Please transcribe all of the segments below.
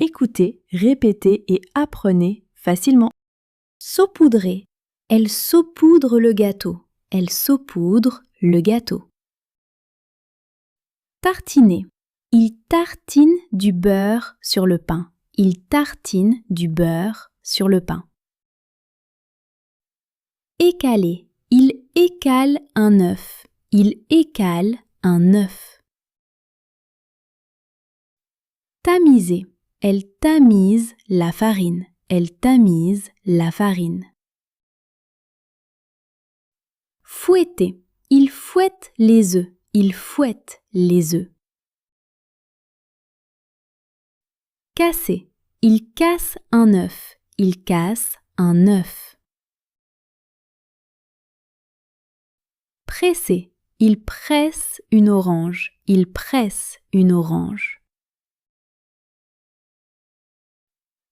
Écoutez, répétez et apprenez facilement. Saupoudrer. Elle saupoudre le gâteau. Elle saupoudre le gâteau. Tartiner. Il tartine du beurre sur le pain. Il tartine du beurre sur le pain. Écaler. Il écale un œuf. Il écale un œuf. Tamiser. Elle tamise la farine. Elle tamise la farine. Fouetter. Il fouette les œufs. Il fouette les œufs. Casser. Il casse un œuf. Il casse un œuf. Presser. Il presse une orange. Il presse une orange.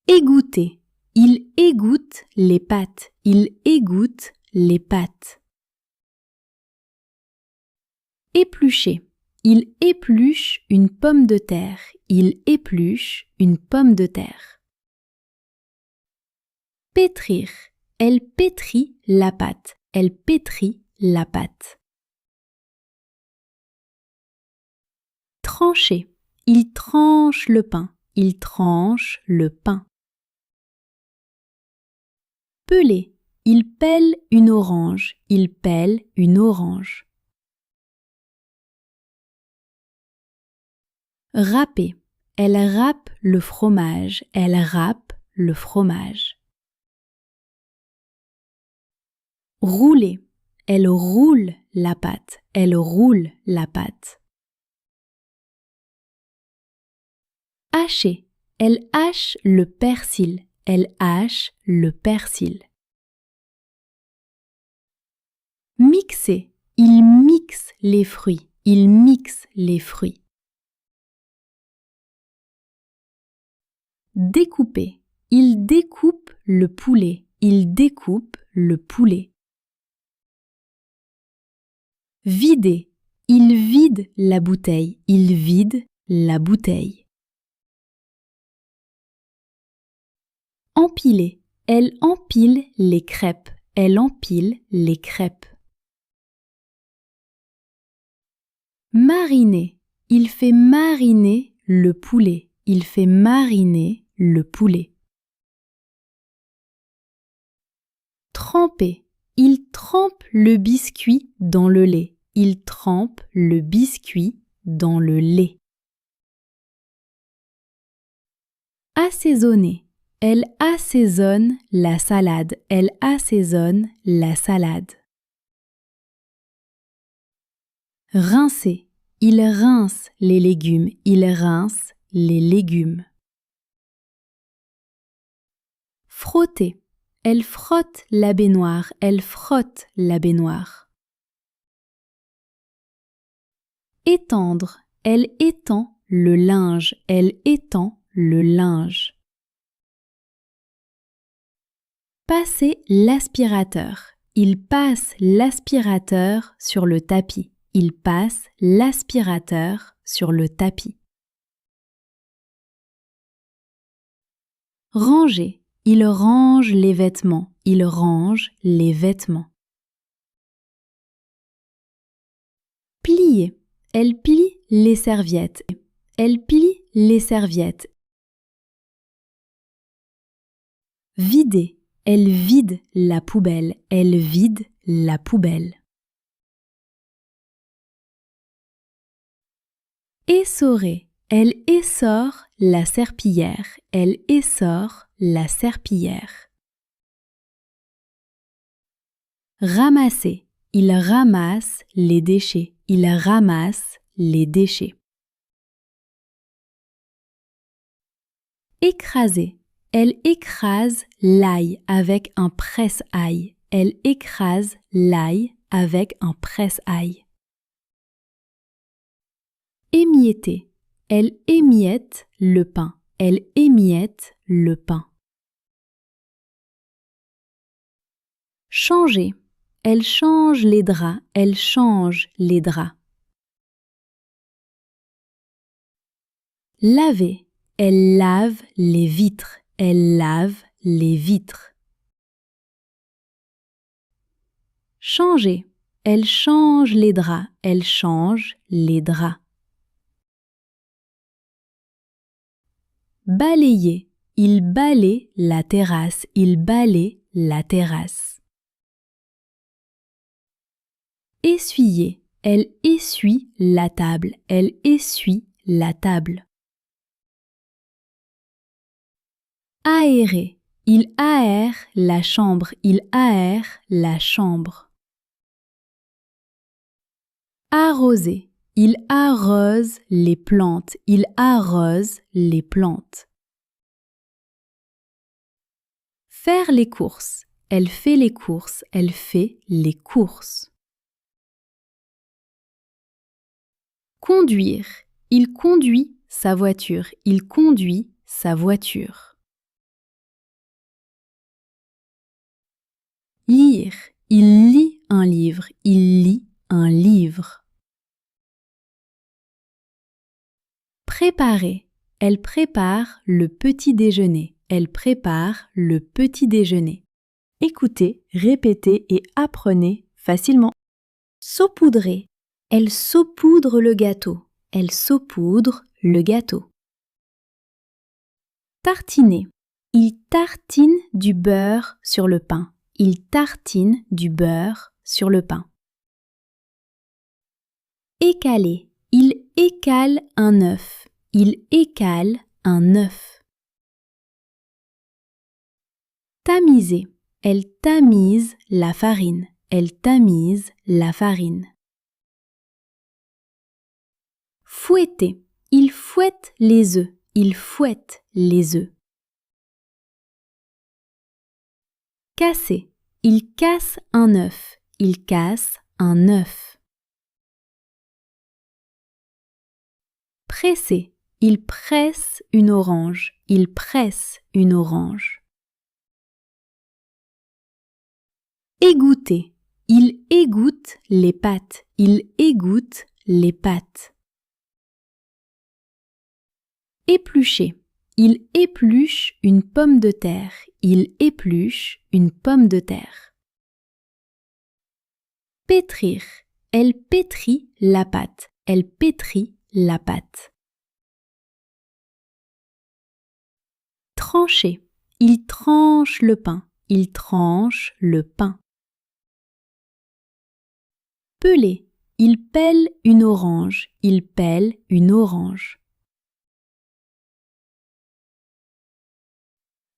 Égoutter. Il égoutte les pâtes. Il égoutte les pâtes. Éplucher. Il épluche une pomme de terre. Il épluche une pomme de terre. Pétrir. Elle pétrit la pâte. Elle pétrit la pâte. Trancher. Il tranche le pain. Il tranche le pain. Peler. Il pèle une orange. Il pèle une orange. Râper. Elle râpe le fromage. Elle râpe le fromage. Rouler. Elle roule la pâte. Elle roule la pâte. Hacher. Elle hache le persil. Elle hache le persil. Mixer. Il mixe les fruits. Il mixe les fruits. Découper. Il découpe le poulet. Il découpe le poulet. Vider. Il vide la bouteille. Il vide la bouteille. Empiler. Elle empile les crêpes. Elle empile les crêpes. Mariner. Il fait mariner le poulet. Il fait mariner le poulet. Tremper. Il trempe le biscuit dans le lait. Il trempe le biscuit dans le lait. Assaisonner. Elle assaisonne la salade. Elle assaisonne la salade. Rincer. Il rince les légumes. Il rince les légumes. Frotter. Elle frotte la baignoire. Elle frotte la baignoire. Étendre. Elle étend le linge. Elle étend le linge. Passer l'aspirateur. Il passe l'aspirateur sur le tapis. Il passe l'aspirateur sur le tapis. Ranger. Il range les vêtements. Il range les vêtements. Plier. Elle plie les serviettes. Elle plie les serviettes. Vider. Elle vide la poubelle. Elle vide la poubelle. Essorer. Elle essore la serpillière. Elle essore la serpillière. Ramasser. Il ramasse les déchets. Il ramasse les déchets. Écraser. Elle écrase l'ail avec un presse-ail. Elle écrase l'ail avec un presse-ail. Émietter. Elle émiette le pain. Elle émiette le pain. Changer. Elle change les draps. Elle change les draps. Laver. Elle lave les vitres. Elle lave les vitres. Changer. Elle change les draps. Elle change les draps. Balayer. Il balaie la terrasse. Il balaie la terrasse. Essuyer. Elle essuie la table. Elle essuie la table. Aérer. Il aère la chambre. Il aère la chambre. Arroser. Il arrose les plantes. Il arrose les plantes. Faire les courses. Elle fait les courses. Elle fait les courses. Conduire. Il conduit sa voiture. Il conduit sa voiture. Lire. Il lit un livre. Il lit un livre. Préparer. Elle prépare le petit déjeuner. Elle prépare le petit déjeuner. Écoutez, répétez et apprenez facilement. Saupoudrer. Elle saupoudre le gâteau. Elle saupoudre le gâteau. Tartiner. Il tartine du beurre sur le pain. Il tartine du beurre sur le pain. Écaler. Il écale un œuf. Il écale un œuf. Tamiser. Elle tamise la farine. Elle tamise la farine. Fouetter. Il fouette les œufs. Il fouette les œufs. Casser. Il casse un œuf. Il casse un œuf. Presser. Il presse une orange. Il presse une orange. Égoutter. Il égoutte les pâtes. Il égoutte les pâtes. Éplucher. Il épluche une pomme de terre. Il épluche une pomme de terre. Pétrir. Elle pétrit la pâte. Elle pétrit la pâte. Trancher. Il tranche le pain. Il tranche le pain. Peler. Il pèle une orange. Il pèle une orange.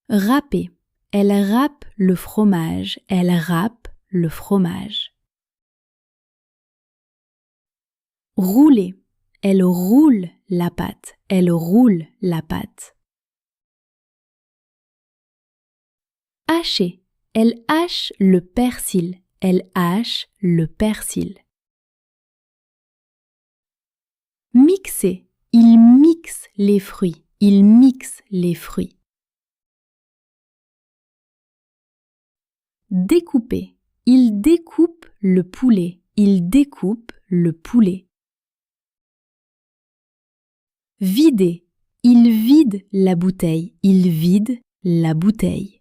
Râper. Elle râpe le fromage. Elle râpe le fromage. Rouler. Elle roule la pâte. Elle roule la pâte. Hacher. Elle hache le persil. Elle hache le persil. Mixer. Il mixe les fruits. Il mixe les fruits. Découper. Il découpe le poulet. Il découpe le poulet. Vider. Il vide la bouteille. Il vide la bouteille.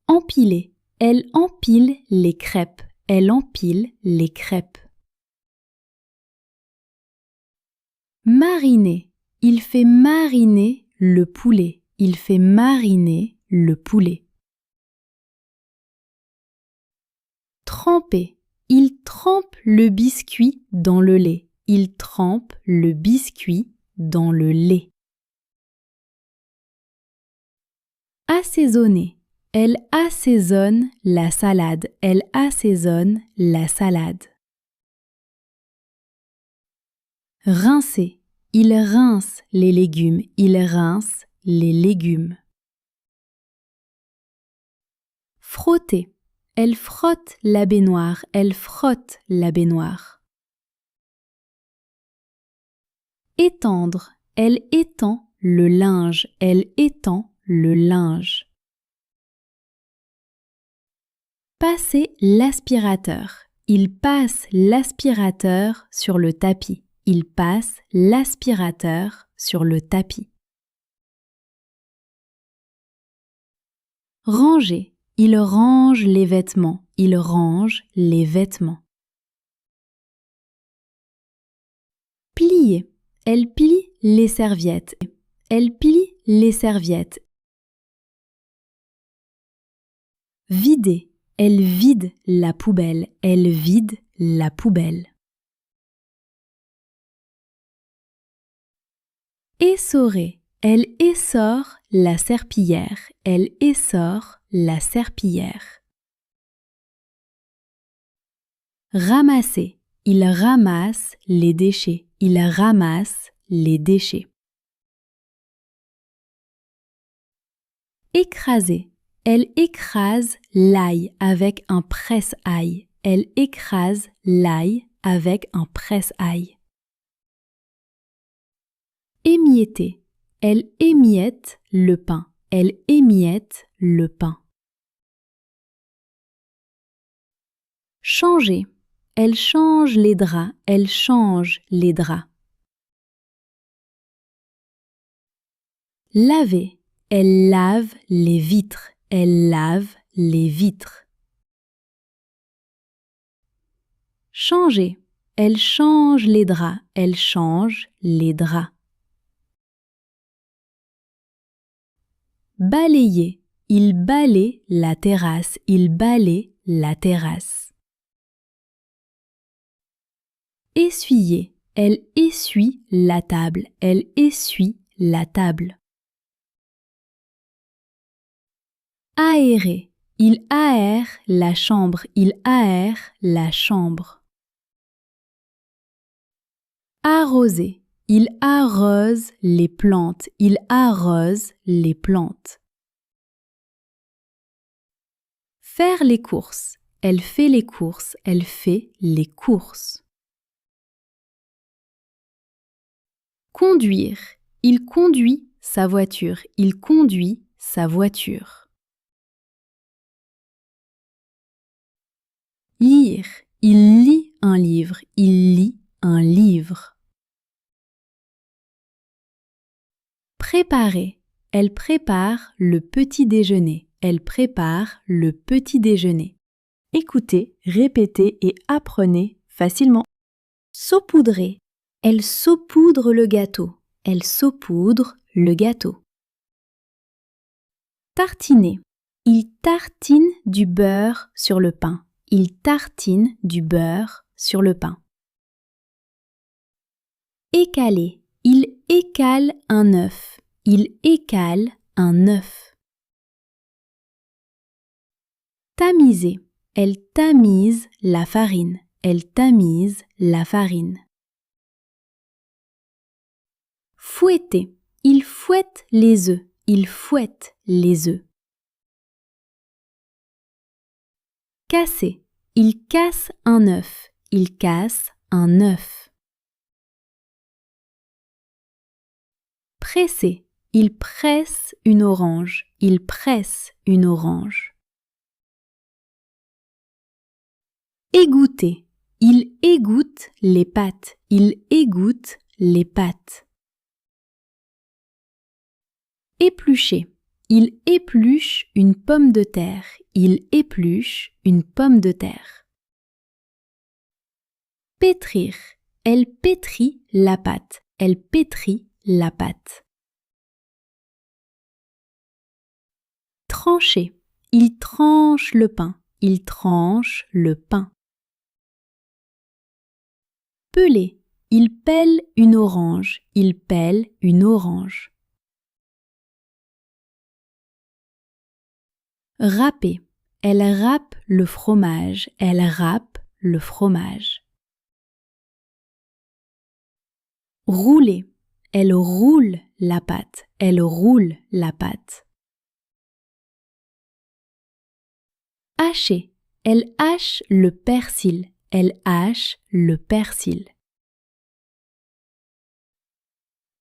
Empiler. Elle empile les crêpes. Elle empile les crêpes. Mariner. Il fait mariner le poulet. Il fait mariner le poulet. Tremper. Il trempe le biscuit dans le lait. Il trempe le biscuit dans le lait. Assaisonner. Elle assaisonne la salade. Elle assaisonne la salade. Rincer. Il rince les légumes. Il rince les légumes. Frotter. Elle frotte la baignoire. Elle frotte la baignoire. Étendre. Elle étend le linge. Elle étend le linge. Passer l'aspirateur. Il passe l'aspirateur sur le tapis. il passe l'aspirateur sur le tapis. Ranger, il range les vêtements, il range les vêtements. Plier, elle plie les serviettes, elle plie les serviettes. Vider, elle vide la poubelle, elle vide la poubelle. Essorer, elle essore la serpillière, elle essore la serpillière. Ramasser, il ramasse les déchets, il ramasse les déchets. Écraser, elle écrase l'ail avec un presse-ail, elle écrase l'ail avec un presse-ail. Émietter, elle émiette le pain, elle émiette le pain. Changer, elle change les draps, elle change les draps. Laver, elle lave les vitres, elle lave les vitres. Changer, elle change les draps, elle change les draps. Balayer, il balaye la terrasse, il balaye la terrasse. Essuyer, elle essuie la table, elle essuie la table. Aérer, il aère la chambre, il aère la chambre. Arroser, il arrose les plantes, il arrose les plantes. Faire les courses, elle fait les courses, elle fait les courses. Conduire, il conduit sa voiture, il conduit sa voiture. Lire, il lit un livre, il lit un livre. Préparer, elle prépare le petit déjeuner, elle prépare le petit déjeuner. Écoutez, répétez et apprenez facilement. Saupoudrer, elle saupoudre le gâteau, elle saupoudre le gâteau. Tartiner, il tartine du beurre sur le pain, il tartine du beurre sur le pain. Écaler, il écale un œuf, il écale un œuf. Tamiser, elle tamise la farine, elle tamise la farine. Fouetter, il fouette les œufs, il fouette les œufs. Casser, il casse un œuf, il casse un œuf. Presser, il presse une orange, il presse une orange. Égoutter, il égoutte les pâtes, il égoutte les pâtes. Éplucher, il épluche une pomme de terre, il épluche une pomme de terre. Pétrir, elle pétrit la pâte, elle pétrit la pâte. Trancher, il tranche le pain, il tranche le pain. Peler, il pèle une orange, il pèle une orange. Râper, elle râpe le fromage, elle râpe le fromage. Rouler, elle roule la pâte, elle roule la pâte. Hacher, elle hache le persil, elle hache le persil.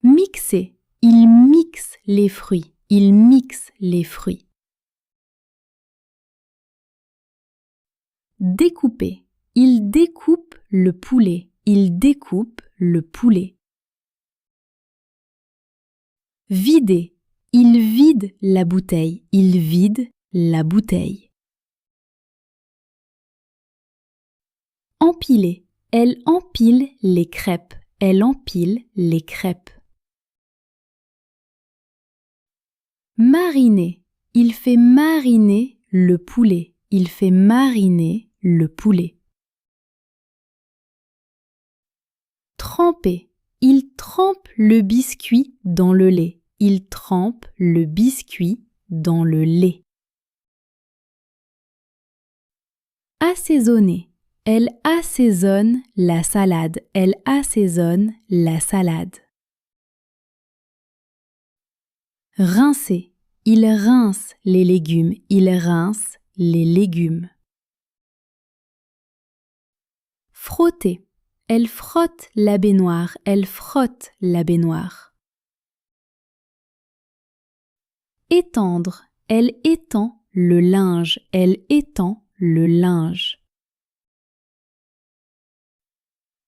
Mixer, il mixe les fruits, il mixe les fruits. Découper, il découpe le poulet, il découpe le poulet. Vider, il vide la bouteille, il vide la bouteille. Empiler, elle empile les crêpes, elle empile les crêpes. Mariner, il fait mariner le poulet, il fait mariner le poulet. Tremper, il trempe le biscuit dans le lait, il trempe le biscuit dans le lait. Assaisonner, elle assaisonne la salade, elle assaisonne la salade. Rincer, il rince les légumes, il rince les légumes. Frotter, elle frotte la baignoire, elle frotte la baignoire. Étendre, elle étend le linge, elle étend le linge.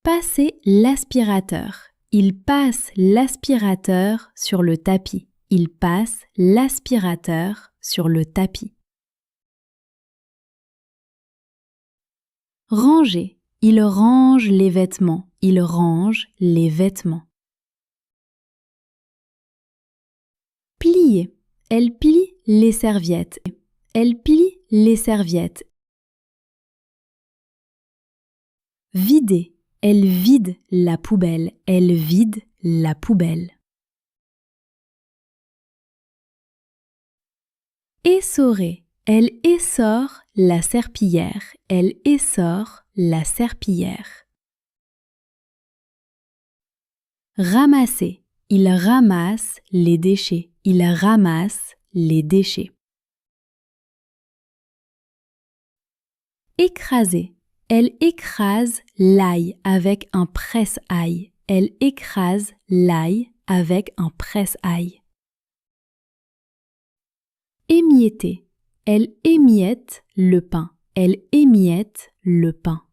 Passer l'aspirateur, il passe l'aspirateur sur le tapis, il passe l'aspirateur sur le tapis. Ranger, il range les vêtements, il range les vêtements. Plier, elle plie les serviettes, elle plie les serviettes. Vider, elle vide la poubelle, elle vide la poubelle. Essorer, elle essore la serpillière, elle essore la serpillière. Ramasser, il ramasse les déchets, il ramasse les déchets. Écraser, elle écrase l'ail avec un presse-ail, elle écrase l'ail avec un presse-ail. Émietter, elle émiette le pain, elle émiette le pain.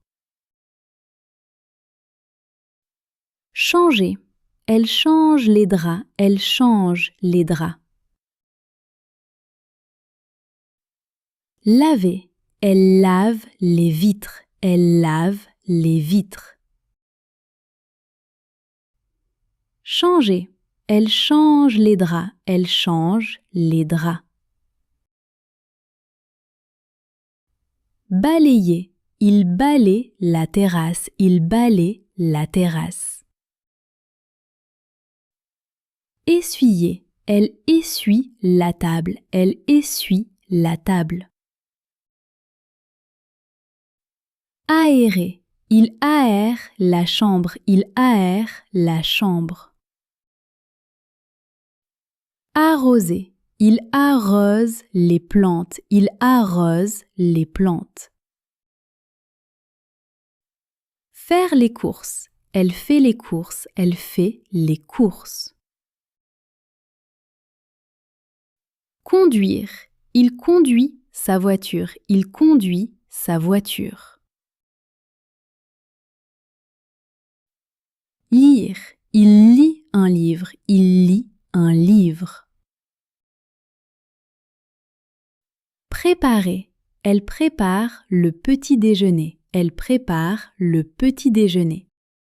Changer, elle change les draps, elle change les draps. Laver, elle lave les vitres, elle lave les vitres. Changer, elle change les draps, elle change les draps. Balayer, il balaye la terrasse, il balaye la terrasse. Essuyer, elle essuie la table, elle essuie la table. Aérer, il aère la chambre, il aère la chambre. Arroser, il arrose les plantes, il arrose les plantes. Faire les courses, elle fait les courses, elle fait les courses. Conduire, il conduit sa voiture, il conduit sa voiture. Lire, il lit un livre, il lit un livre. Préparer, elle prépare le petit déjeuner, elle prépare le petit déjeuner.